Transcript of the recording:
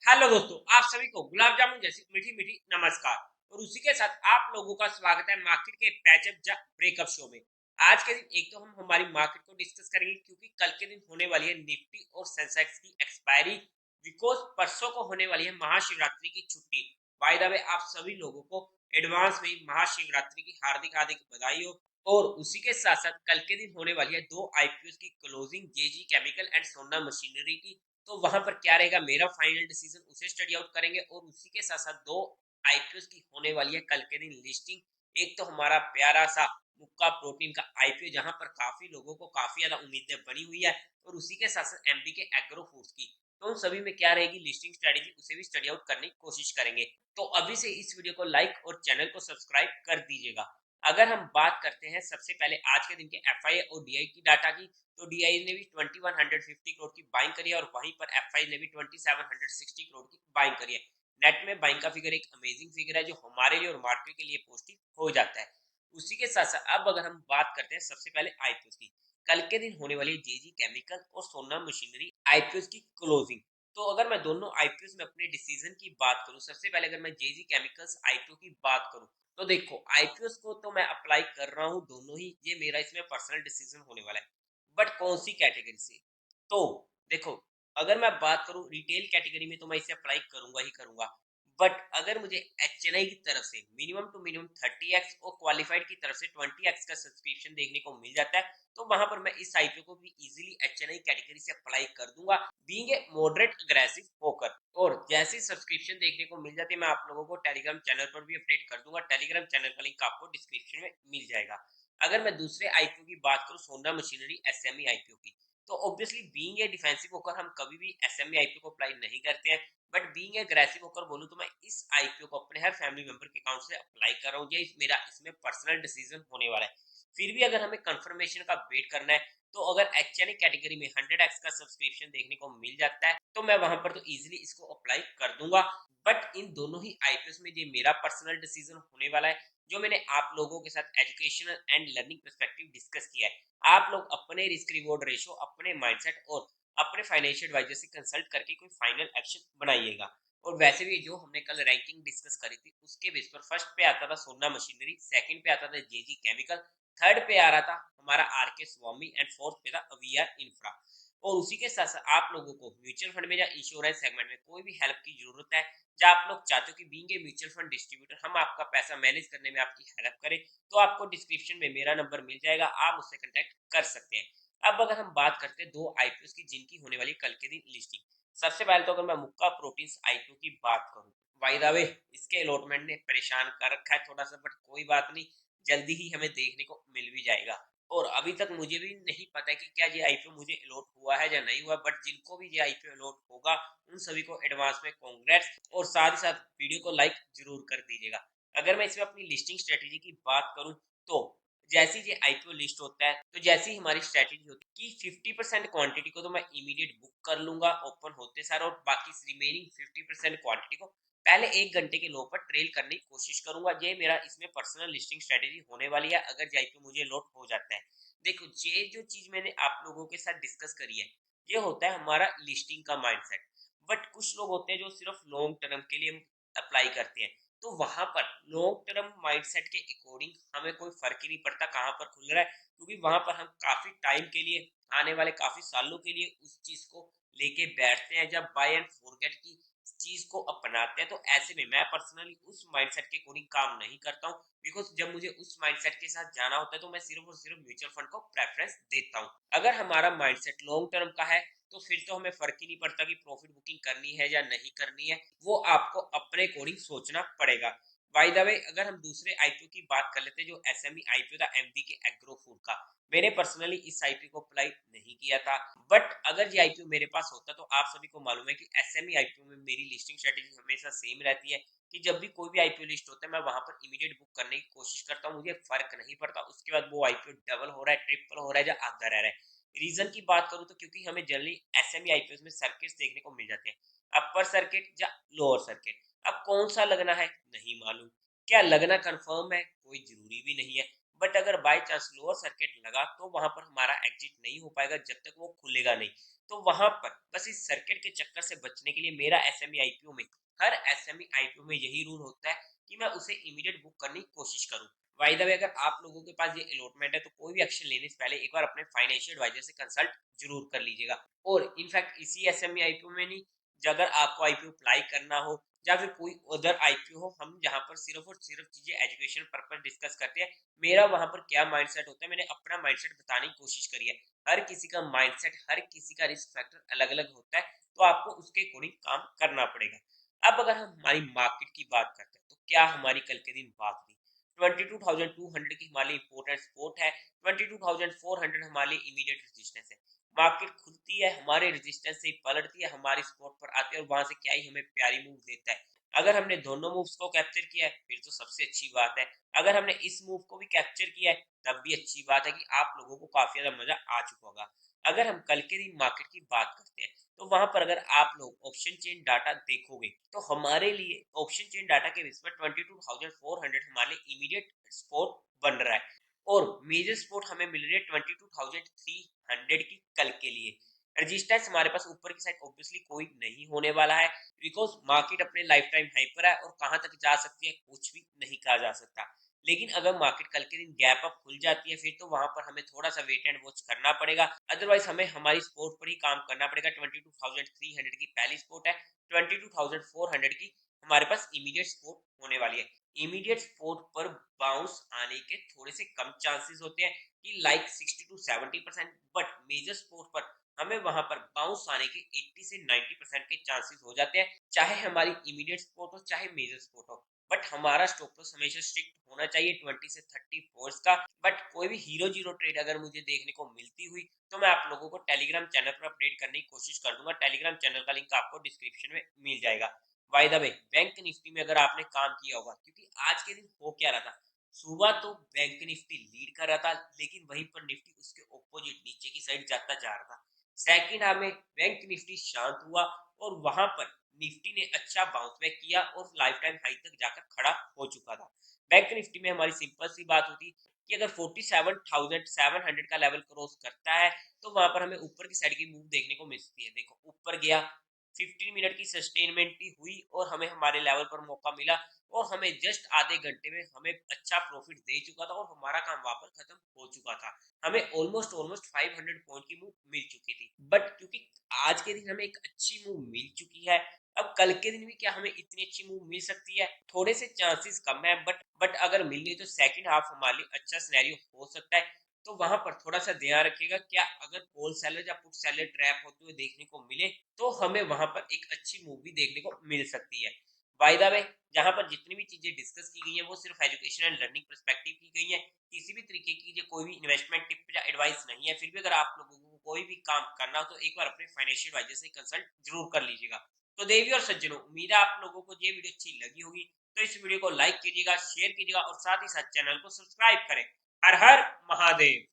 Hello दोस्तों, आप सभी को गुलाब जामुन जैसी मीठी मीठी नमस्कार। और उसी के साथ आप लोगों का स्वागत है मार्केट के पैचअप या ब्रेकअप शो में। आज के दिन एक तो हम हमारी मार्केट को डिस्कस करेंगे क्योंकि कल के दिन होने वाली है निफ्टी और सेंसेक्स की एक्सपायरी, बिकॉज परसों को होने वाली है महाशिवरात्रि की छुट्टी। बाय द वे आप सभी लोगों को एडवांस में महाशिवरात्रि की हार्दिक हार्दिक बधाई हो। और उसी के साथ साथ कल के दिन होने वाली है दो आईपीओ की क्लोजिंग, जेजी केमिकल एंड सोना मशीनरी की। तो वहां पर क्या रहेगा मेरा फाइनल डिसीजन, उसे स्टडी आउट करेंगे। और उसी के साथ साथ दो आईपीओ की होने वाली है कल के दिन लिस्टिंग। एक तो हमारा प्यारा सा मुक्का प्रोटीन का आईपीओ जहां पर काफी लोगों को काफी ज्यादा उम्मीदें बनी हुई है, और उसी के साथ साथ एमडी के एग्रो फूड्स की। तो उन सभी में क्या रहेगी लिस्टिंग स्ट्रेटेजी, उसे भी स्टडी आउट करने की कोशिश करेंगे। तो अभी से इस वीडियो को लाइक और चैनल को सब्सक्राइब कर दीजिएगा। अगर हम बात करते हैं सबसे पहले आज के दिन के एफआई और डीआई की डाटा की, तो डीआई ने भी 2150 करोड़ की बाइंग करी है और वहीं पर एफआई ने भी 2760 करोड़ की बाइंग करी है। नेट में बाइंग का फिगर एक अमेजिंग फिगर है जो हमारे लिए और मार्केट के लिए पॉजिटिव हो जाता है। उसी के साथ साथ अब अगर हम बात करते हैं सबसे पहले आईपीओ की, कल के दिन होने वाली जेजी केमिकल और सोना मशीनरी आईपीओ की क्लोजिंग। तो अगर मैं दोनों आईपीओ में अपने डिसीजन की बात करूं, सबसे पहले अगर मैं जेजी केमिकल्स आईपीओ की बात करूं, तो देखो आईपीओ को तो मैं अप्लाई कर रहा हूं दोनों ही, ये मेरा इसमें पर्सनल डिसीजन होने वाला है। बट कौन सी कैटेगरी से, तो देखो अगर मैं बात करूं रिटेल कैटेगरी में तो मैं इसे अप्लाई करूंगा ही करूंगा। बट अगर मुझे एचएनआई की तरफ से मिनिमम टू मिनिमम 30x और क्वालिफाइड की तरफ से 20x का सब्सक्रिप्शन देखने को मिल जाता है, तो वहां पर मैं इस आईपीओ को भी इजीली एचएनआई कैटेगरी से अप्लाई कर दूंगा, बीइंग ए मॉडरेट अग्रेसिव होकर। और जैसी सब्सक्रिप्शन देखने को मिल जाती है मैं आप लोगों को टेलीग्राम चैनल पर भी अपडेट कर दूंगा। टेलीग्राम चैनल का लिंक आपको डिस्क्रिप्शन में मिल जाएगा। अगर मैं दूसरे आईपीओ की बात करूं सोना मशीनरी एसएमई आईपीओ की, तो ऑब्वियसली बीइंग ए डिफेंसिव होकर हम कभी भी एसएमई आईपीओ को अप्लाई नहीं करते हैं। बट बीइंग ए अग्रेसिव होकर बोलूं तो मैं इस आईपीओ को अपने हर फैमिली मेंबर के अकाउंट से अप्लाई कर रहा हूं। ये मेरा इसमें पर्सनल डिसीजन होने वाला है। फिर भी अगर हमें कंफर्मेशन का वेट करना है, तो अगर एचएनए कैटेगरी में 100x का सब्सक्रिप्शन देखने को मिल जाता है तो मैं वहां पर तो इजीली इसको अप्लाई कर दूंगा। बट इन दोनों ही आईपीओ में ये मेरा पर्सनल डिसीजन होने वाला है, जो मैंने आप लोगों के साथ educational and learning perspective discuss किया है। आप लोग अपने रिस्क रिवॉर्ड रेशो, अपने माइंडसेट और अपने फाइनेंशियल एडवाइजर से कंसल्ट करके कोई फाइनल एक्शन बनाइएगा। और वैसे भी जो हमने कल रैंकिंग डिस्कस करी थी उसके बेस पर फर्स्ट पे आता था सोना मशीनरी, सेकंड पे आता था जेजी केमिकल, थर्ड पे आ रहा था हमारा आरके स्वामी एंड फोर्थ पे था वीआर इंफ्रा। और उसी के साथ साथ आप लोगों को म्यूचुअल फंड में या इंश्योरेंस सेगमेंट में कोई भी हेल्प की जरूरत है, या आप लोग चाहते हो कि being a mutual fund distributor हम आपका पैसा मैनेज करने में आपकी हेल्प करें, तो आपको डिस्क्रिप्शन में मेरा नंबर मिल जाएगा, आप मुझसे कांटेक्ट कर सकते हैं। अब अगर हम बात करते हैं दो आईपीओ की जिनकी होने वाली कल के दिन लिस्टिंग, सबसे पहले तो अगर मैं मुक्का प्रोटीन्स आईपीओ की बात करूं, बाय द वे इसके अलॉटमेंट ने परेशान कर रखा है थोड़ा सा, बट कोई बात नहीं, जल्दी ही हमें देखने को मिल भी जाएगा। और अभी तक मुझे भी नहीं पता है कि क्या ये आईपीओ मुझे अलॉट हुआ है या नहीं हुआ, बट जिनको भी ये आईपीओ अलॉट होगा उन सभी को एडवांस में कांग्रेट्स। और साथ ही साथ वीडियो को लाइक जरूर कर दीजिएगा। अगर मैं इसमें अपनी लिस्टिंग स्ट्रेटेजी की बात करूं, तो जैसे ये आईपीओ लिस्ट होता है तो जैसी हमारी स्ट्रेटेजी होती है कि 50% क्वांटिटी को तो मैं इमीडिएट बुक कर लूंगा ओपन होते सार, और बाकी रिमेनिंग 50% क्वांटिटी को पहले 1 घंटे के लो पर ट्रेल करने की कोशिश करूंगा। ये मेरा इसमें पर्सनल लिस्टिंग स्ट्रेटेजी होने वाली है अगर आईपीओ मुझे लोड हो जाता है। देखो ये जो चीज मैंने आप लोगों के साथ डिस्कस करी है, ये होता है हमारा लिस्टिंग का माइंडसेट। बट कुछ लोग होते हैं जो सिर्फ लॉन्ग टर्म के लिए अप्लाई करते हैं, तो वहां पर लॉन्ग टर्म माइंडसेट के अकॉर्डिंग हमें कोई फर्क ही नहीं पड़ता कहाँ पर खुल रहा है, क्योंकि वहां पर हम काफी टाइम के लिए, आने वाले काफी सालों के लिए उस चीज को लेके बैठते हैं, जब बाय एंड फॉरगेट की चीज को अपनाते हैं। तो ऐसे में मैं पर्सनली उस माइंडसेट के अकॉर्डिंग काम नहीं करता हूँ, बिकॉज जब मुझे उस माइंडसेट के साथ जाना होता है तो मैं सिर्फ और सिर्फ म्यूचुअल फंड को प्रेफरेंस देता हूँ। अगर हमारा माइंडसेट लॉन्ग टर्म का है तो फिर तो हमें फर्क ही नहीं पड़ता कि प्रॉफिट बुकिंग करनी है या नहीं करनी है, वो आपको अपने अकॉर्डिंग सोचना पड़ेगा। बाय द वे अगर हम दूसरे आईपीओ की बात कर लेते हैं जो एसएमई आईपीओ था एमडी के एग्रो फूड का, मैंने पर्सनली इस आईपीओ को अप्लाई नहीं किया था। बट अगर ये आईपीओ मेरे पास होता तो आप सभी को मालूम है कि एसएमई आईपीओ में मेरी लिस्टिंग स्ट्रेटेजी हमेशा सेम रहती है कि जब भी कोई भी आईपीओ लिस्ट होता है मैं वहां पर इमीडिएट बुक करने की कोशिश करता हूँ, मुझे फर्क नहीं पड़ता उसके बाद वो आईपीओ डबल हो रहा है, ट्रिपल हो रहा है या आधा रह रहा है। रीजन की बात करूं तो क्योंकि हमें जनरली एसएमई आईपीओ में सर्किट्स देखने को मिल जाते हैं, अपर सर्किट या लोअर सर्किट। अब कौन सा लगना है नहीं मालूम, क्या लगना कंफर्म है कोई जरूरी भी नहीं है, बट अगर बाय चांस लोअर सर्किट लगा तो वहां पर हमारा एग्जिट नहीं हो पाएगा जब तक वो खुलेगा नहीं। तो वहां पर बस इस सर्किट के चक्कर से बचने के लिए मेरा एसएमई आईपीओ में, हर एसएमई आईपीओ में यही रूल होता है कि मैं उसे इमीडिएट बुक करने की कोशिश करूं। बाय द वे, अगर आप लोगों के पास ये अलॉटमेंट है तो कोई भी एक्शन लेने से पहले एक बार अपने फाइनेंशियल एडवाइजर से कंसल्ट जरूर कर लीजिएगा। और इनफैक्ट इसी एसएमई आईपीओ में नहीं, अगर आपको आईपीओ अप्लाई करना हो या फिर कोई अदर आईपीओ हो, हम जहां पर सिर्फ और सिर्फ चीजें एजुकेशन पर्पस डिस्कस करते हैं। मेरा वहां पर क्या माइंडसेट होता है, मैंने अपना माइंडसेट बताने की कोशिश करी है। हर किसी का माइंडसेट, हर किसी का रिस्क फैक्टर अलग अलग होता है, तो आपको उसके अकॉर्डिंग काम करना पड़ेगा। अब अगर हम हमारी मार्केट की बात करते हैं तो क्या हमारी कल के दिन बात हुई। 22,200 की हमारी इंपोर्टेंट सपोर्ट है, 22,400 हमारे इमीडिएट रेजिस्टेंस है। मार्केट खुलती है, हमारे रेजिस्टेंस से पलटती है, हमारी सपोर्ट पर आती है और वहां से क्या ही हमें प्यारी मूव देता है। अगर हमने दोनों मूव्स को कैप्चर किया है फिर तो सबसे अच्छी बात है। अगर हमने इस मूव को भी कैप्चर किया है तब भी अच्छी बात है कि आप लोगों को काफी ज्यादा मजा आ चुका होगा। अगर हम कल के दिन मार्केट की बात करते हैं तो वहां पर अगर आप लोग ऑप्शन चेन डाटा देखोगे तो हमारे लिए ऑप्शन चेन डाटा के बेस पर 22,400 हमारे इमीडिएट सपोर्ट बन रहा है और मेजर सपोर्ट हमें मिल रही है 22,300 की कल के लिए। रेजिस्टेंस हमारे पास ऊपर की साइड ऑब्वियसली कोई नहीं होने वाला है, बिकॉज मार्केट अपने लाइफ टाइम हाई पर है और कहां तक जा सकती है कुछ भी नहीं कहा जा सकता। लेकिन अगर मार्केट कल के दिन गैप अप खुल जाती है फिर तो वहां पर हमें थोड़ा सा वेट एंड वॉच करना पड़ेगा। अदरवाइज हमें हमारी सपोर्ट पर ही काम करना पड़ेगा। 22,300 की पहली सपोर्ट है, 22,400 की हमारे पास इमीडिएट सपोर्ट होने वाली है। इमीडिएट सपोर्ट पर बाउंस आने के थोड़े से कम चांसेस होते हैं कि like 60 to 70%, but major support पर हमें वहां पर बाउंस आने के 80 से 90% के चांसेस हो जाते हैं, चाहे हमारी इमीडिएट सपोर्ट हो चाहे मेजर सपोर्ट हो। बट हमारा स्टॉप लॉस हमेशा स्ट्रिक्ट होना चाहिए 20 से 30 पॉइंट्स का। बट कोई भी हीरो जीरो ट्रेड अगर मुझे देखने को मिलती हुई तो मैं आप लोगों को टेलीग्राम चैनल पर अपडेट करने की कोशिश कर दूंगा। टेलीग्राम चैनल का लिंक आपको डिस्क्रिप्शन में मिल जाएगा। By the way, bank Nifty में अगर आपने काम किया होगा, क्योंकि आज के दिन हो क्या रहा था, सुबह तो बैंक निफ्टी लीड कर रहा था लेकिन वहीं पर निफ्टी उसके ऑपोजिट नीचे की साइड जाता जा रहा था। सेकंड हाफ में बैंक निफ्टी शांत हुआ और वहां पर निफ्टी ने अच्छा बाउंस बैक किया और लाइफ टाइम हाई तक जाकर खड़ा हो चुका था। बैंक निफ्टी में हमारी सिंपल सी बात होती कि अगर 47,700 का लेवल क्रॉस करता है तो वहां पर हमें ऊपर की साइड की मूव देखने को मिलती है। देखो ऊपर गया, 15 मिनट की सस्टेनमेंट भी हुई और हमें हमारे लेवल पर मौका मिला और हमें जस्ट आधे घंटे में हमें अच्छा प्रॉफिट दे चुका था और हमारा काम वहां पर खत्म हो चुका था। हमें ऑलमोस्ट ऑलमोस्ट 500 पॉइंट की मूव मिल चुकी थी। बट क्योंकि आज के दिन हमें एक अच्छी मूव मिल चुकी है, अब कल के दिन भी क्या हमें इतनी अच्छी मूव मिल सकती है, थोड़े से चांसेस कम है। बट अगर मिल गई तो सेकंड हाफ हमारे लिए अच्छा सिनेरियो हो सकता है। तो वहां पर थोड़ा सा ध्यान रखिएगा, क्या अगर कॉल सेलर या पुट सेलर ट्रैप होते हुए देखने को मिले तो हमें वहां पर एक अच्छी मूव भी देखने को मिल सकती है। बाय द वे, जहां पर जितनी भी चीजें डिस्कस की गई है वो सिर्फ एजुकेशन एंड लर्निंग पर्सपेक्टिव की गई है, किसी भी तरीके की कोई भी इन्वेस्टमेंट टिप या एडवाइस नहीं है। फिर भी अगर आप लोगों को कोई भी काम करना हो तो एक बार अपने फाइनेंशियल एडवाइजर से कंसल्ट जरूर कर लीजिएगा। तो देवी और सज्जनों, उम्मीद है आप लोगों को ये वीडियो अच्छी लगी होगी। तो इस वीडियो को लाइक कीजिएगा, शेयर कीजिएगा और साथ ही साथ चैनल को सब्सक्राइब करें। हर हर महादेव।